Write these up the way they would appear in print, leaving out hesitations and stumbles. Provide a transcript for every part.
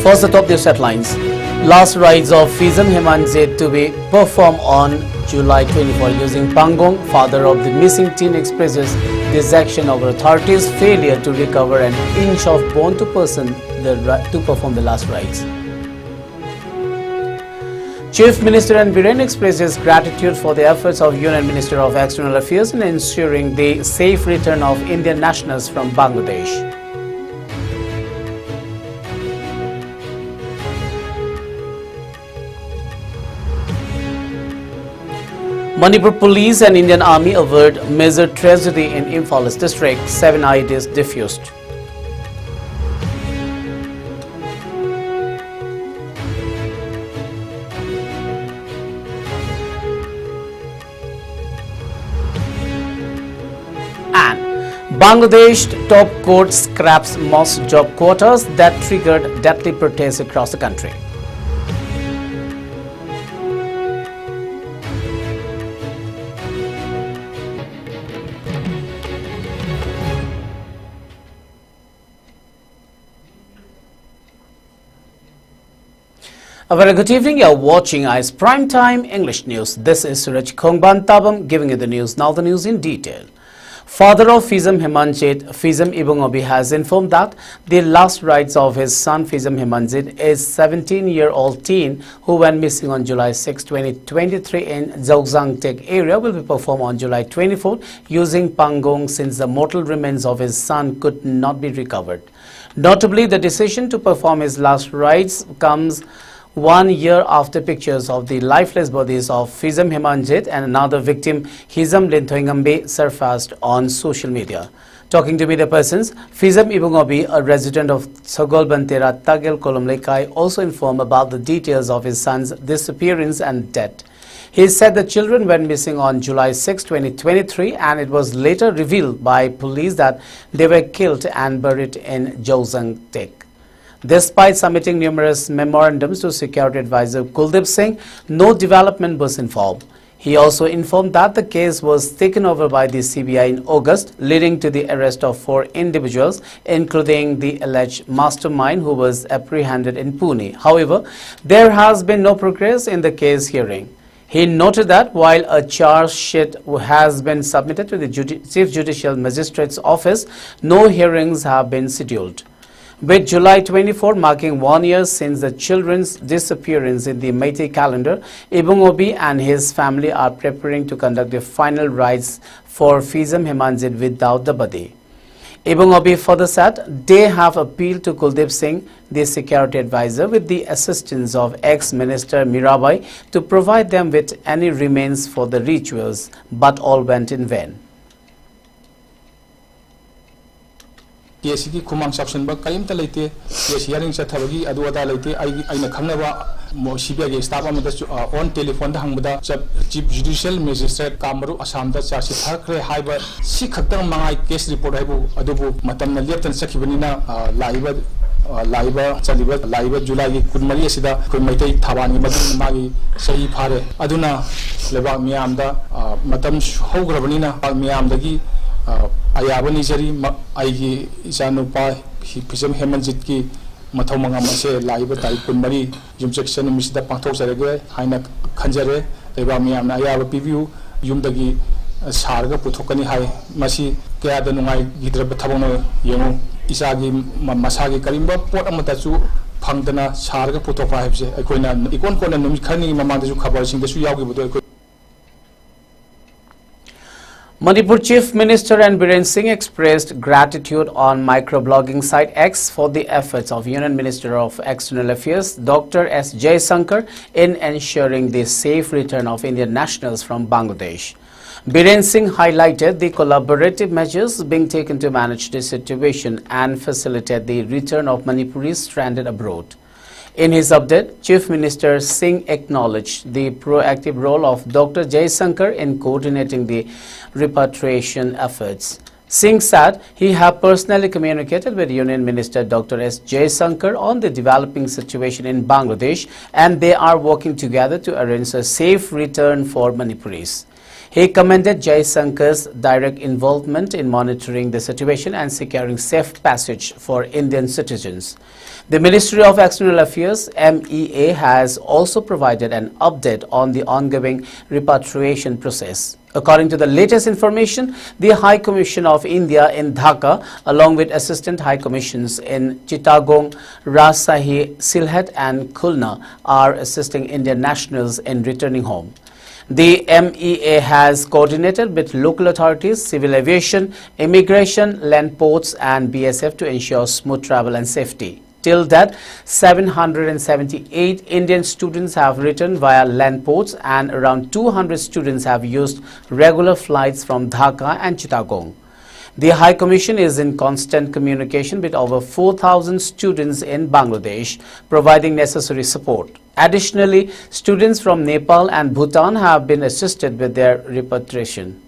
First, the top news headlines. Last rites of Fizam Hemanjit to be performed on July 24 using Pangong, father of the missing teen, expresses dejection over authorities' failure to recover an inch of bone to perform the last rites. Chief Minister and Biren expresses gratitude for the efforts of Union Minister of External Affairs in ensuring the safe return of Indian nationals from Bangladesh. Manipur Police and Indian Army avert major tragedy in Imphal district. 7 IEDs defused. And Bangladesh top court scraps mosque job quotas that triggered deadly protests across the country. A very good evening. You are watching IS Primetime English News. This is Suraj Khongban Tabam giving you the news. Now the news in detail. Father of Fizam Hemanjit, Fizam Ibungobi, has informed that the last rites of his son Fizam Hemanjit, a 17-year-old teen who went missing on July 6, 2023 in Jogzangtek area, will be performed on July 24 using Pangong, since the mortal remains of his son could not be recovered. Notably, the decision to perform his last rites comes 1 year after pictures of the lifeless bodies of Fizam Hemanjit and another victim, Hizam Linthoingambe, surfaced on social media. Talking to media persons, Fizam Ibungobi, a resident of Sagolbantera, Tagel Kolomlekai, also informed about the details of his son's disappearance and death. He said the children went missing on July 6, 2023, and it was later revealed by police that they were killed and buried in Jogzangtek. Despite submitting numerous memorandums to Security Advisor Kuldeep Singh, no development was involved. He also informed that the case was taken over by the CBI in August, leading to the arrest of 4 individuals, including the alleged mastermind who was apprehended in Pune. However, there has been no progress in the case hearing. He noted that while a charge sheet has been submitted to the Chief Judicial Magistrate's office, no hearings have been scheduled. With July 24 marking 1 year since the children's disappearance in the Meitei calendar, Ibungobi and his family are preparing to conduct the final rites for Fizam Hemanjit without the body. Ibungobi further said they have appealed to Kuldeep Singh, the security advisor, with the assistance of ex-minister Mirabai, to provide them with any remains for the rituals, but all went in vain. Yes, he command section, but Kaim Talate, yes, hearing Satavi, Aduada Late, I Kanava, Moshiba staff on telephone, the Hamada, Chief Judicial Magistrate Kamaru, Assam, the Sashi Harkre, Hyber, Sikata, my case report, Adobo, Matam, Lieutenant Sakivanina, Laiba, Saliba, Laiba, July, Kudmaria Sida, Kumate, Tawani, Magi, Sahi Pare, Aduna, Leva Miamda, Matam Hogravanina, Miamdagi. Ayabani jari aigi isanupa Fizam Hemanjit ki mathau mangam ase laiba tarikh 13 jumsection misida pangthok sarage haina khanjare eba miyamna ayaba pibiu yumdagi sarga puthokani hai masi kaya da nungai gidraba thabona yengu isagi masagi karimba pot amata chu phangdana sarga puthokpa haibse akoina ikon kona numi khani mamanda ju khabar sing da su yawgi bodo. Manipur Chief Minister and Biren Singh expressed gratitude on microblogging site X for the efforts of Union Minister of External Affairs Dr. S. Jaishankar in ensuring the safe return of Indian nationals from Bangladesh. Biren Singh highlighted the collaborative measures being taken to manage the situation and facilitate the return of Manipuris stranded abroad. In his update, Chief Minister Singh acknowledged the proactive role of Dr. Jaishankar in coordinating the repatriation efforts. Singh said he had personally communicated with Union Minister Dr. S. Jaishankar on the developing situation in Bangladesh, and they are working together to arrange a safe return for Manipuris. He commended Jaisankar's direct involvement in monitoring the situation and securing safe passage for Indian citizens. The Ministry of External Affairs (MEA) has also provided an update on the ongoing repatriation process. According to the latest information, the High Commission of India in Dhaka, along with Assistant High Commissions in Chittagong, Rajshahi, Sylhet and Khulna, are assisting Indian nationals in returning home. The MEA has coordinated with local authorities, civil aviation, immigration, land ports and BSF to ensure smooth travel and safety. Till that, 778 Indian students have returned via land ports and around 200 students have used regular flights from Dhaka and Chittagong. The High Commission is in constant communication with over 4,000 students in Bangladesh, providing necessary support. Additionally, students from Nepal and Bhutan have been assisted with their repatriation.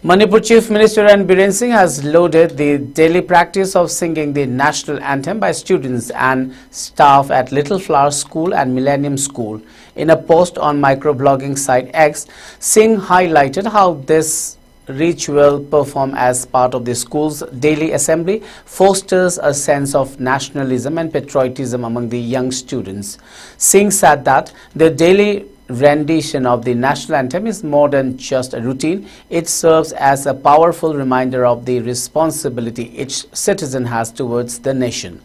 Manipur Chief Minister N. Biren Singh has lauded the daily practice of singing the national anthem by students and staff at Little Flower School and Millennium School. In a post on microblogging site X, Singh highlighted how this ritual performed as part of the school's daily assembly fosters a sense of nationalism and patriotism among the young students. Singh said that the daily rendition of the national anthem is more than just a routine. It serves as a powerful reminder of the responsibility each citizen has towards the nation.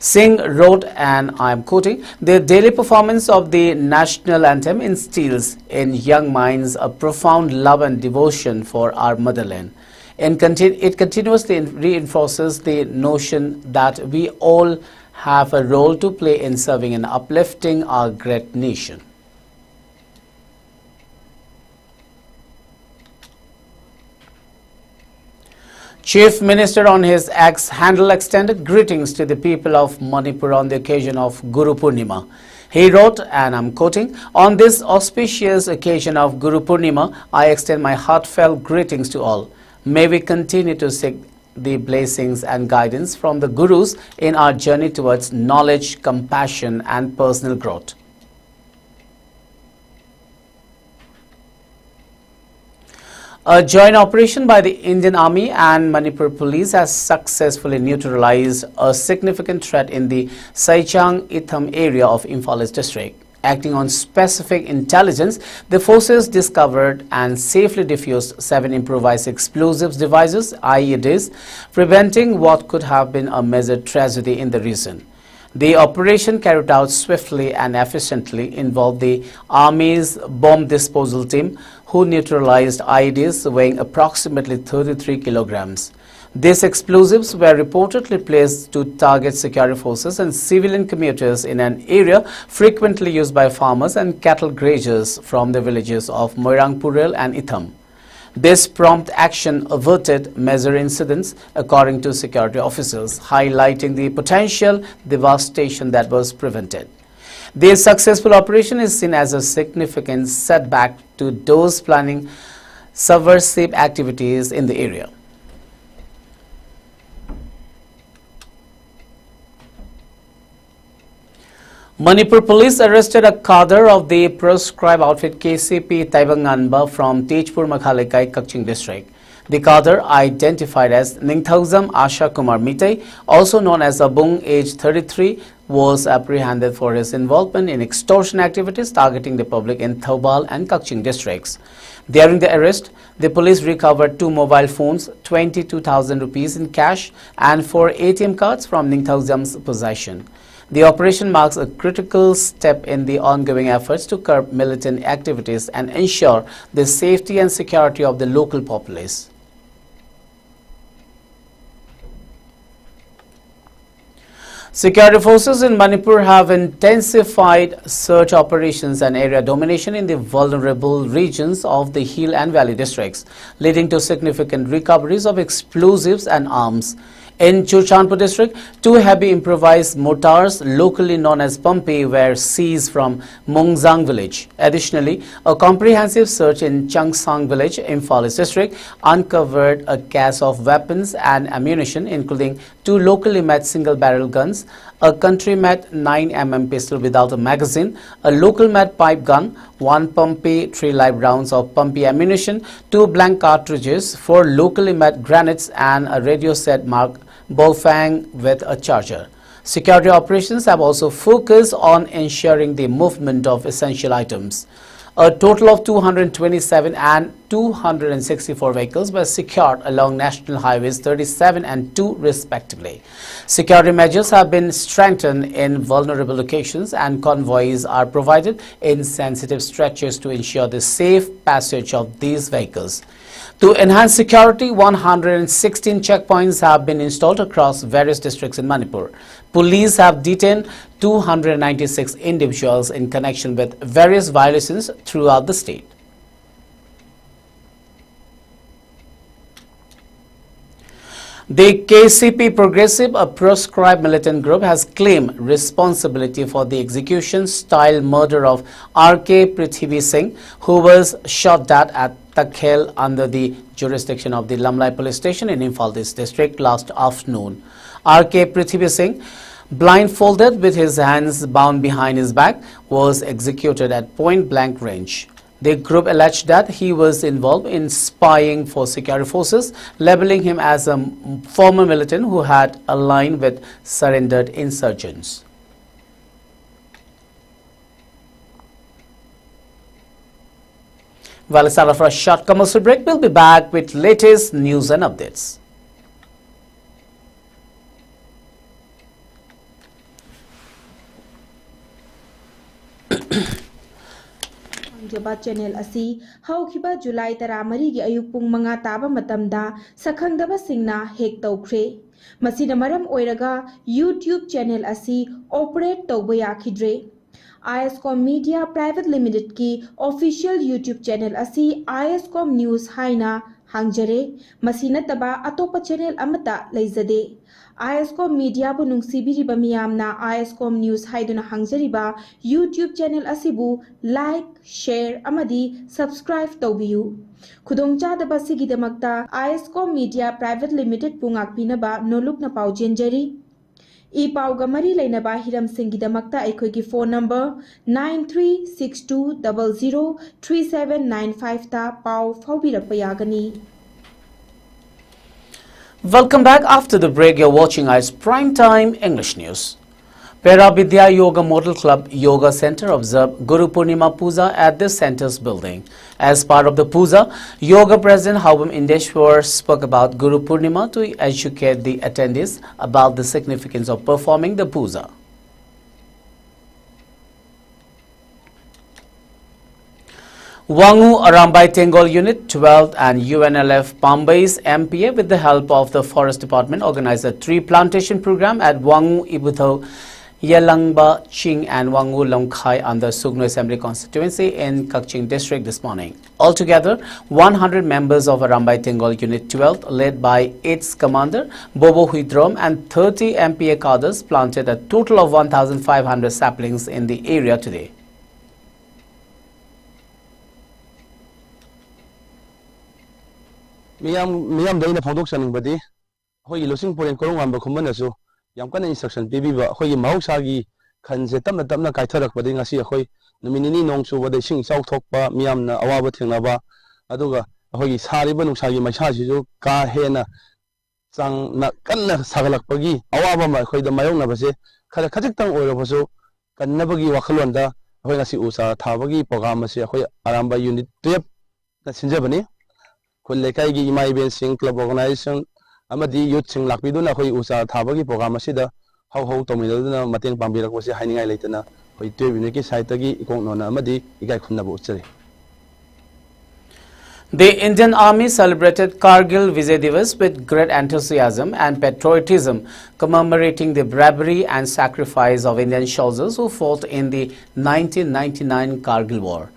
Singh wrote, and I am quoting, "The daily performance of the national anthem instills in young minds a profound love and devotion for our motherland. It continuously reinforces the notion that we all have a role to play in serving and uplifting our great nation." Chief Minister on his X handle extended greetings to the people of Manipur on the occasion of Guru Purnima. He wrote, and I'm quoting, "On this auspicious occasion of Guru Purnima, I extend my heartfelt greetings to all. May we continue to seek the blessings and guidance from the Gurus in our journey towards knowledge, compassion and personal growth." A joint operation by the Indian Army and Manipur Police has successfully neutralized a significant threat in the Saichang Itham area of Imphal East district. Acting on specific intelligence, the forces discovered and safely defused 7 improvised explosives devices, IEDs, preventing what could have been a major tragedy in the region. The operation, carried out swiftly and efficiently, involved the Army's bomb disposal team, who neutralized IEDs weighing approximately 33 kilograms. These explosives were reportedly placed to target security forces and civilian commuters in an area frequently used by farmers and cattle grazers from the villages of Moirangpurel and Itham. This prompt action averted major incidents, according to security officials, highlighting the potential devastation that was prevented. This successful operation is seen as a significant setback to those planning subversive activities in the area. Manipur police arrested a cadre of the proscribed outfit KCP Taibanganba from Tejpur Makhalekai, Kaching district. The cadre, identified as Ningthauzam Asha Kumar Mitay, also known as Abung, age 33, was apprehended for his involvement in extortion activities targeting the public in Thoubal and Kaching districts. During the arrest, the police recovered 2 mobile phones, 22,000 rupees in cash and 4 ATM cards from Ningthauzam's possession. The operation marks a critical step in the ongoing efforts to curb militant activities and ensure the safety and security of the local populace. Security forces in Manipur have intensified search operations and area domination in the vulnerable regions of the hill and valley districts, leading to significant recoveries of explosives and arms. In Churchandpur district, 2 heavy improvised mortars, locally known as Pumpi, were seized from Mongzang village. Additionally, a comprehensive search in Changsang village, Imphal East district, uncovered a cache of weapons and ammunition, including 2 locally made single-barrel guns, a country-made 9mm pistol without a magazine, a local-made pipe gun, 1 Pumpi 3 live rounds of Pumpi ammunition, 2 blank cartridges, 4 locally made grenades, and a radio set marked Bofang with a charger. Security operations have also focused on ensuring the movement of essential items. A total of 227 and 264 vehicles were secured along National Highways 37 and 2 respectively. Security measures have been strengthened in vulnerable locations and convoys are provided in sensitive stretches to ensure the safe passage of these vehicles. To enhance security, 116 checkpoints have been installed across various districts in Manipur. Police have detained 296 individuals in connection with various violations throughout the state. The KCP Progressive, a proscribed militant group, has claimed responsibility for the execution-style murder of R.K. Prithvi Singh, who was shot dead at Takhel under the jurisdiction of the Lamlai police station in Imphal East district last afternoon. R.K. Prithvi Singh, blindfolded with his hands bound behind his back, was executed at point-blank range. The group alleged that he was involved in spying for security forces, labeling him as a former militant who had aligned with surrendered insurgents. Well, it's time for a short commercial break. We'll be back with latest news and updates. Channel asi haukiba July taramari gi ayuk pung manga taba matamda sakhangdaba singna hek tawkhre masina maram oiraga YouTube channel asi operate tawba yakhidre. ISCOM Media Private Limited ki official YouTube channel asi ISCOM News haina hangjare masina taba atopa channel amata leizade. ISCOM Media bu nungsibiriba miyamna ISCOM News haiduna hangjariba YouTube channel asibu like, share amadi subscribe tawbiyu. Khudongchadaba sigidamakta ISCOM Media Private Limited pungakpinaba nolukna paujenjari. E-Pauga Mari Lainaba Hiram Singidamakta Ekogi phone number 9362003795 ta Pau Faubirapayagani. Welcome back. After the break, you're watching ICE Primetime English News. Pera Vidya Yoga Model Club Yoga Center observed Guru Purnima Puja at the center's building. As part of the puja, Yoga President Hawam Indeshwar spoke about Guru Purnima to educate the attendees about the significance of performing the puja. Wangu Arambai Tengol Unit 12 and UNLF Pambai's MPA, with the help of the Forest Department, organized a tree plantation program at Wangu Ibutho, Yalangba Ching and Wangu Longkhai under Sugno Assembly constituency in Kakching district this morning. Altogether, 100 members of Arambai Tengol Unit 12, led by its commander Bobo Huidrom, and 30 MPA cadres planted a total of 1,500 saplings in the area today. Miyam daina phongdok saning badi hoi losing poren korong amba khumban asu yam kana instruction pibiba hoi mahausa gi khanse tamna kaitharak badi ngasi hoi numinini nongchu bade sing chau thokpa miyam na awaba thengnaba aduga hoi sariba nungsa gi maisa si ju ka hena chang na kanna sagalak pagi awaba ma hoi da mayong na base khala khajik tang oiro basu kannabagi wakhalonda hoi ngasi usa thabagi program ase hoi Aramba unit 12 na sinjabani Kullekai gi imai ben sing club organization amadi youth sing lakbiduna khoi usa thabagi program asida hau tomiduna mateng pambirak wase hainingai leitana khoi twebine ki site gi ikong nona amadi igai khunna bu uchari. The Indian Army celebrated Kargil Vijay Divas with great enthusiasm and patriotism, commemorating the bravery and sacrifice of Indian soldiers who fought in the 1999 Kargil War.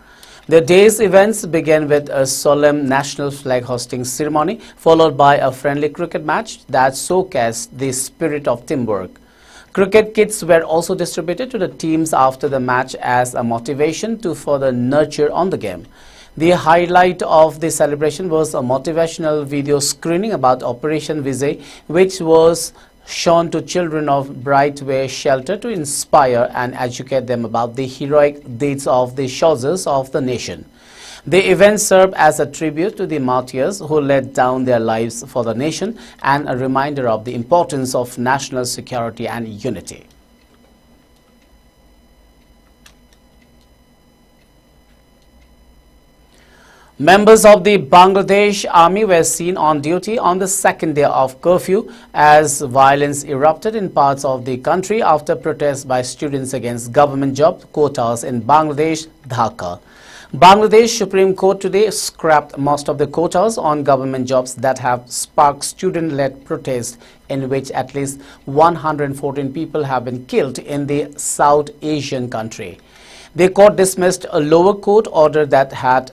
The day's events began with a solemn national flag hosting ceremony, followed by a friendly cricket match that showcased the spirit of teamwork. Cricket kits were also distributed to the teams after the match as a motivation to further nurture on the game. The highlight of the celebration was a motivational video screening about Operation Vijay, which was shown to children of Brightway Shelter to inspire and educate them about the heroic deeds of the soldiers of the nation. The event served as a tribute to the martyrs who laid down their lives for the nation and a reminder of the importance of national security and unity. Members of the Bangladesh Army were seen on duty on the second day of curfew as violence erupted in parts of the country after protests by students against government job quotas in Bangladesh, Dhaka. Bangladesh Supreme Court today scrapped most of the quotas on government jobs that have sparked student-led protests in which at least 114 people have been killed in the South Asian country. The court dismissed a lower court order that had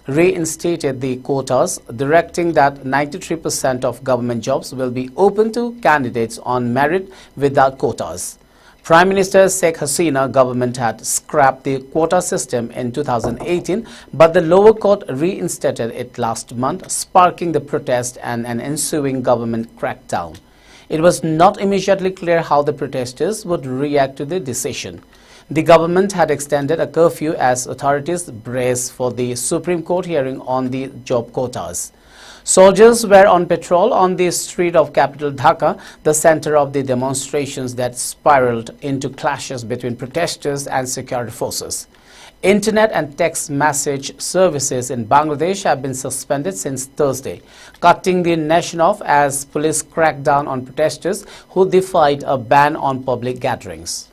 reinstated the quotas, directing that 93% of government jobs will be open to candidates on merit without quotas. Prime Minister Sheikh Hasina government had scrapped the quota system in 2018, but the lower court reinstated it last month, sparking the protest and an ensuing government crackdown. It was not immediately clear how the protesters would react to the decision. The government had extended a curfew as authorities brace for the Supreme Court hearing on the job quotas. Soldiers were on patrol on the street of capital Dhaka, the center of the demonstrations that spiraled into clashes between protesters and security forces. Internet and text message services in Bangladesh have been suspended since Thursday, cutting the nation off as police cracked down on protesters who defied a ban on public gatherings.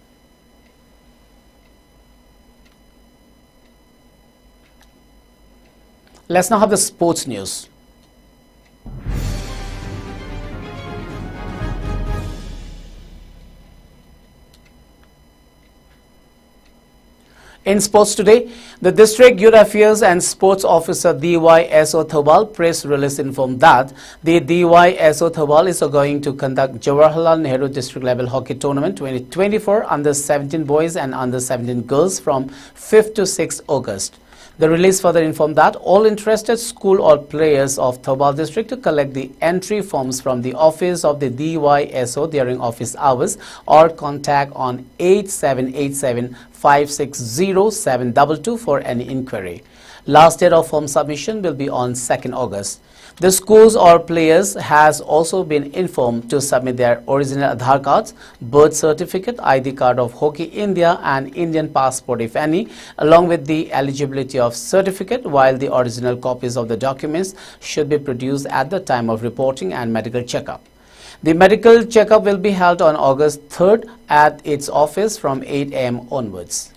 Let's now have the sports news. In sports today, the District Youth Affairs and Sports Officer DYSO Thobal press release informed that the DYSO Thobal is going to conduct Jawaharlal Nehru District Level Hockey Tournament 2024 under 17 boys and under 17 girls from 5th to 6th August. The release further informed that all interested school or players of Thobal district to collect the entry forms from the office of the DYSO during office hours or contact on 8787 560 722 for any inquiry. Last date of form submission will be on 2nd August. The schools or players has also been informed to submit their original Aadhaar cards, birth certificate, ID card of Hockey India and Indian passport if any, along with the eligibility of certificate, while the original copies of the documents should be produced at the time of reporting and medical checkup. The medical checkup will be held on August 3rd at its office from 8 a.m. onwards.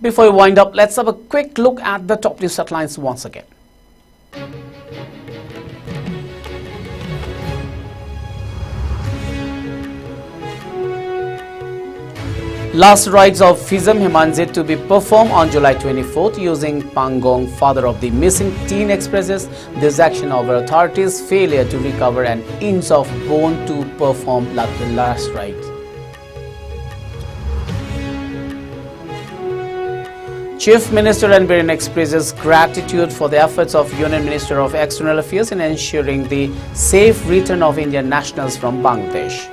Before we wind up, let's have a quick look at the top news headlines once again. Last rites of Fizam Himanjit to be performed on July 24th using Pangong, father of the missing teen, expresses dissatisfaction over authorities' failure to recover an inch of bone to perform the last rite. Chief Minister N. Biren expresses gratitude for the efforts of Union Minister of External Affairs in ensuring the safe return of Indian nationals from Bangladesh.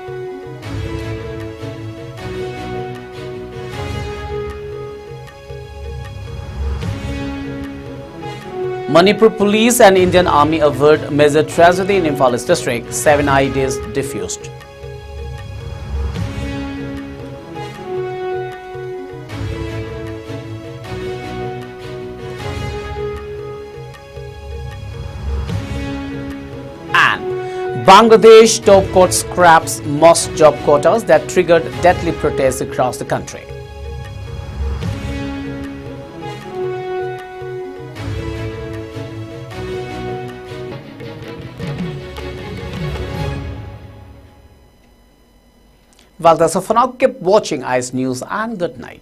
Manipur Police and Indian Army avert major tragedy in Imphal district, 7 IEDs defused. Bangladesh top court scraps most job quotas that triggered deadly protests across the country. Well, that's all for now. Keep watching ICE News and good night.